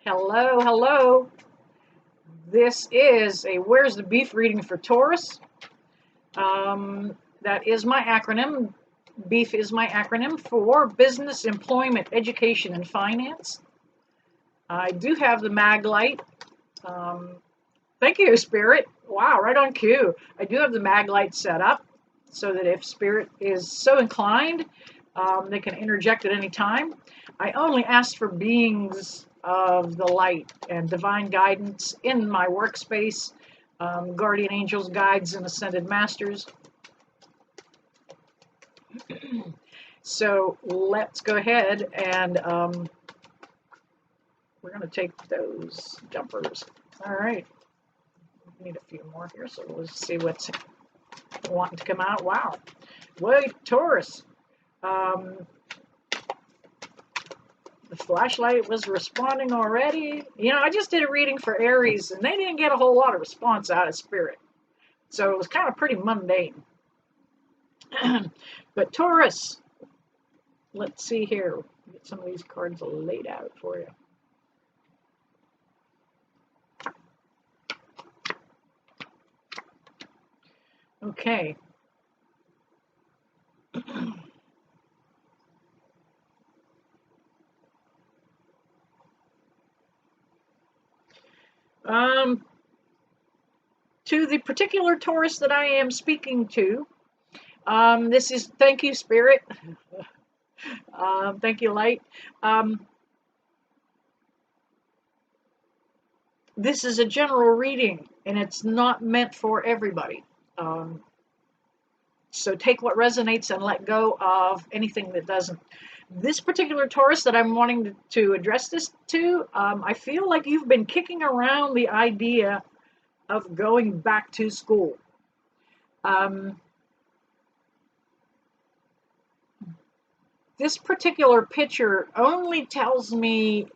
Hello, hello. This is a Where's the Beef reading for Taurus. That is my acronym. BEEF is my acronym for Business, Employment, Education, and Finance. I do have the Maglite. Um, Thank you, Spirit. Wow, right on cue. I do have the Maglite set up so that if Spirit is so inclined, they can interject at any time. I only asked for beings of the light and divine guidance in my workspace, guardian angels, guides, and ascended masters. So let's go ahead and we're going to take those jumpers. All right. Need a few more here, so we'll see what's wanting to come out. Wow. Wait, Taurus. The flashlight was responding already. You know, I just did a reading for Aries, and they didn't get a whole lot of response out of Spirit. So it was kind of pretty mundane. But Taurus, let's see here. Get some of these cards laid out for you. Okay. To the particular Taurus that I am speaking to, this is, thank you, Spirit. Thank you, Light. This is a general reading, and it's not meant for everybody. So take what resonates and let go of anything that doesn't. This particular Taurus that I'm wanting to address this to, I feel like you've been kicking around the idea of going back to school. This particular picture only tells me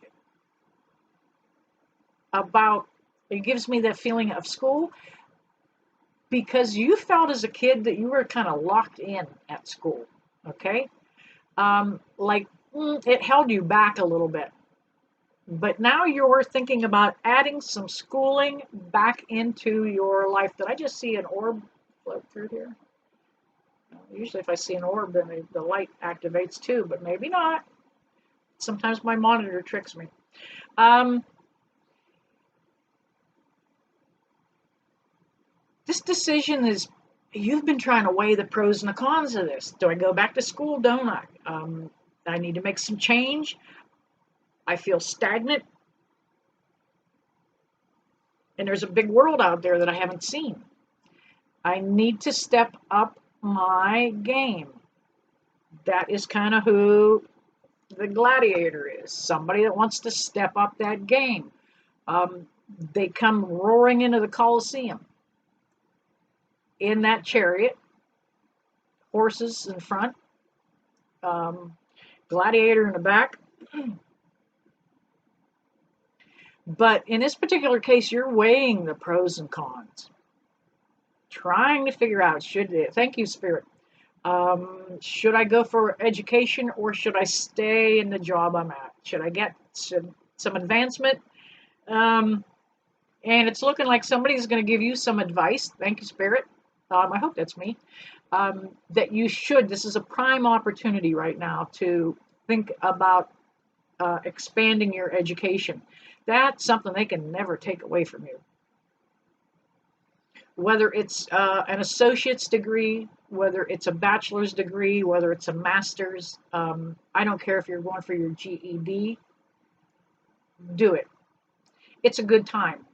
about, it gives me that feeling of school, because you felt as a kid that you were kind of locked in at school, okay? Like it held you back a little bit. But now you're thinking about adding some schooling back into your life. Did I just see an orb float through here? Usually if I see an orb, then the light activates too, but maybe not. Sometimes my monitor tricks me. This decision is, you've been trying to weigh the pros and the cons of this. Do I go back to school? Don't I? I need to make some change. I feel stagnant. And there's a big world out there that I haven't seen. I need to step up my game. That is kind of who the gladiator is. Somebody that wants to step up that game. They come roaring into the Colosseum in that chariot, horses in front, gladiator in the back. But in this particular case, you're weighing the pros and cons, trying to figure out, thank you, Spirit, should I go for education or should I stay in the job I'm at? Should I get some advancement? And it's looking like somebody's going to give you some advice. Thank you, Spirit. I hope that's me. That you should. This is a prime opportunity right now to think about expanding your education. That's something they can never take away from you. Whether it's an associate's degree, whether it's a bachelor's degree, whether it's a master's, I don't care if you're going for your GED, do it. It's a good time.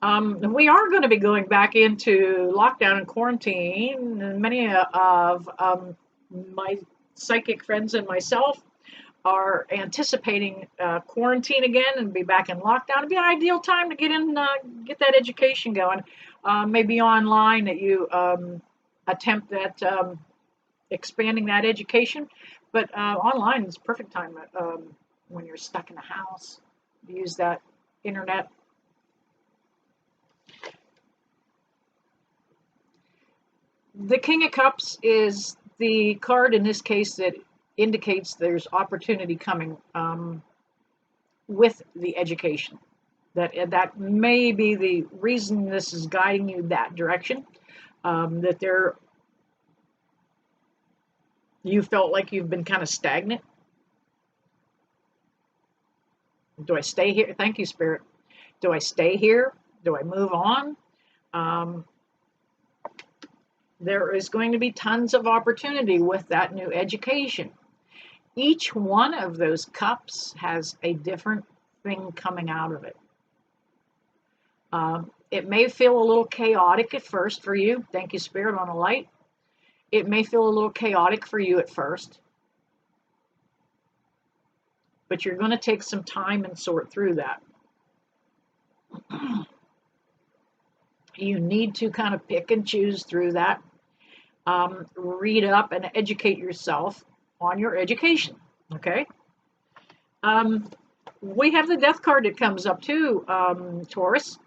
We are going to be going back into lockdown and quarantine, and many of my psychic friends and myself are anticipating quarantine again and be back in lockdown. It'd be an ideal time to get that education going. Maybe online that you attempt at expanding that education, but online is a perfect time when you're stuck in the house. Use that internet. The King of Cups is the card in this case that indicates there's opportunity coming. with the education. That may be the reason this is guiding you that direction. That you felt like you've been kind of stagnant. Do I stay here? Thank you, Spirit. Do I stay here? Do I move on? Um, there is going to be tons of opportunity with that new education. Each one of those cups has a different thing coming out of it. It may feel a little chaotic at first for you. Thank you, Spirit, on a light. It may feel a little chaotic for you at first, but you're going to take some time and sort through that. You need to kind of pick and choose through that. Read up and educate yourself on your education. Okay. We have the death card that comes up too, Taurus.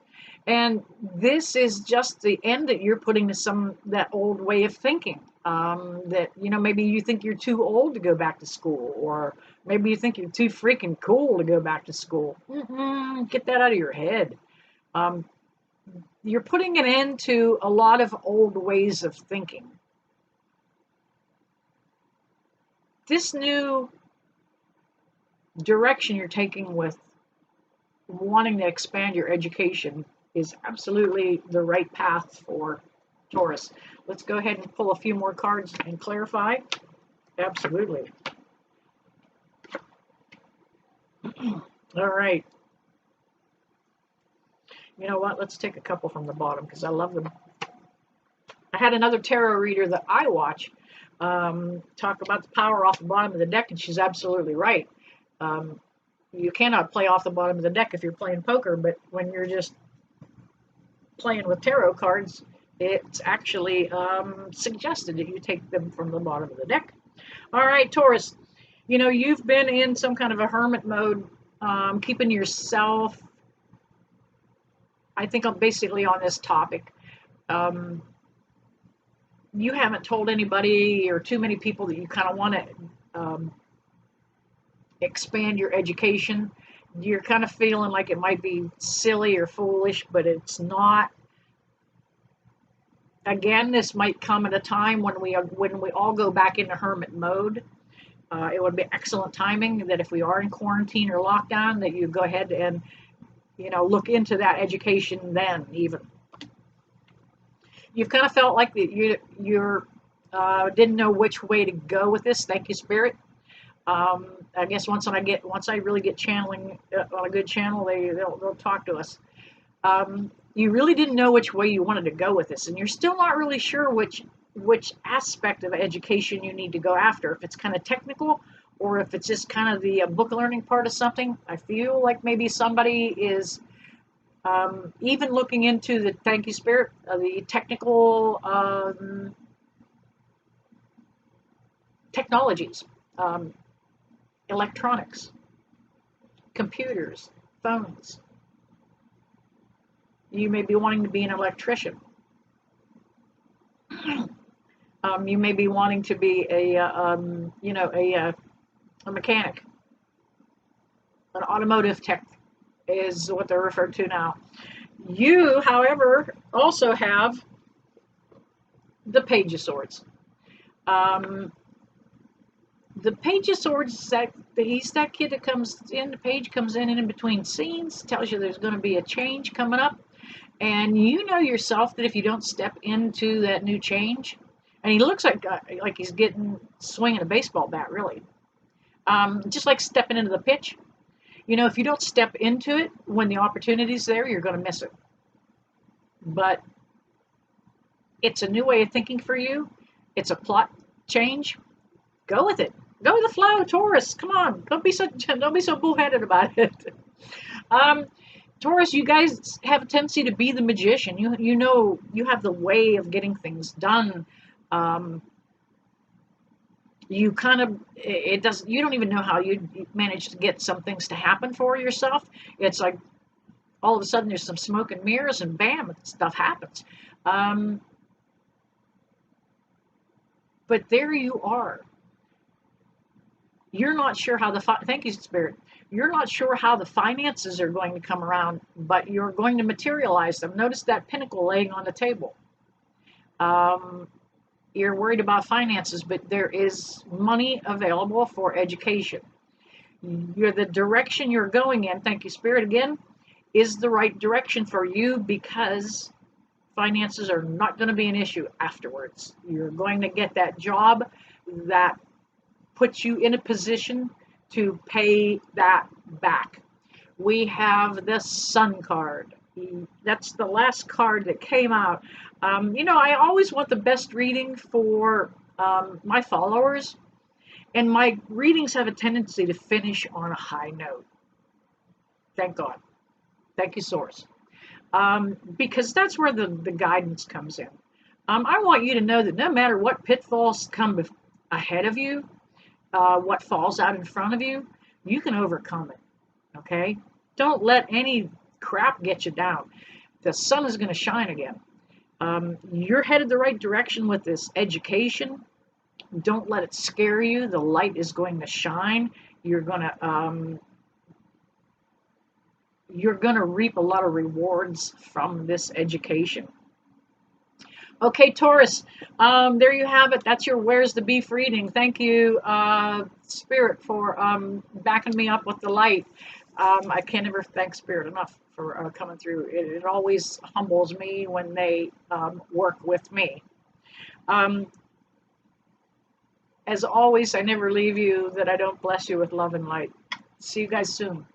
And this is just the end that you're putting to that old way of thinking. That, maybe you think you're too old to go back to school, or maybe you think you're too freaking cool to go back to school. Get that out of your head. You're putting an end to a lot of old ways of thinking. This new direction you're taking with wanting to expand your education is absolutely the right path for Taurus. Let's go ahead and pull a few more cards and clarify. Absolutely. All right. You know what? Let's take a couple from the bottom because I love them. I had another tarot reader that I watch talk about the power off the bottom of the deck, and she's absolutely right. You cannot play off the bottom of the deck if you're playing poker, but when you're just playing with tarot cards, it's actually suggested that you take them from the bottom of the deck. All right, Taurus, you've been in some kind of a hermit mode, keeping yourself, I think I'm basically on this topic. You haven't told anybody or too many people that you kind of want to expand your education. You're kind of feeling like it might be silly or foolish, but it's not. Again, this might come at a time when we all go back into hermit mode. It would be excellent timing that if we are in quarantine or lockdown, that you go ahead and look into that education then. Even you've kind of felt like that you're didn't know which way to go with this. Thank you, Spirit. I guess once I really get channeling on a good channel, they'll talk to us. You really didn't know which way you wanted to go with this, and you're still not really sure which aspect of education you need to go after. If it's kind of technical, or if it's just kind of the book learning part of something. I feel like maybe somebody is even looking into the, thank you, Spirit, the technical technologies, electronics, computers, phones. You may be wanting to be an electrician. You may be wanting to be a mechanic. An automotive tech is what they're referred to now. You, however, also have the Page of Swords. The Page of Swords, he's that kid that comes in, the page comes in between scenes, tells you there's going to be a change coming up. And you know yourself that if you don't step into that new change, and he looks like he's swinging a baseball bat, really. Just like stepping into the pitch. If you don't step into it when the opportunity's there, you're going to miss it. But it's a new way of thinking for you. It's a plot change. Go with it. Go with the flow, Taurus. Come on. Don't be so bullheaded about it. Taurus, you guys have a tendency to be the magician. You have the way of getting things done. You don't even know how you manage to get some things to happen for yourself. It's like all of a sudden there's some smoke and mirrors and bam, stuff happens. But there you are. You're not sure how thank you, Spirit. You're not sure how the finances are going to come around, but you're going to materialize them. Notice that pinnacle laying on the table. Um, you're worried about finances, but there is money available for education. The direction you're going in, thank you, Spirit, again, is the right direction for you because finances are not going to be an issue afterwards. You're going to get that job that puts you in a position to pay that back. We have the Sun card. That's the last card that came out. I always want the best reading for my followers, and my readings have a tendency to finish on a high note. Thank God. Thank you, Source. Because that's where the guidance comes in. I want you to know that no matter what pitfalls come ahead of you, what falls out in front of you, you can overcome it. Okay? Don't let any crap get you down. The sun is going to shine again. You're headed the right direction with this education. Don't let it scare you. The light is going to shine. You're going to reap a lot of rewards from this education. Okay, Taurus, there you have it. That's your Where's the Beef reading. Thank you, Spirit, for backing me up with the light. I can never thank Spirit enough for coming through. It always humbles me when they work with me. As always, I never leave you that I don't bless you with love and light. See you guys soon.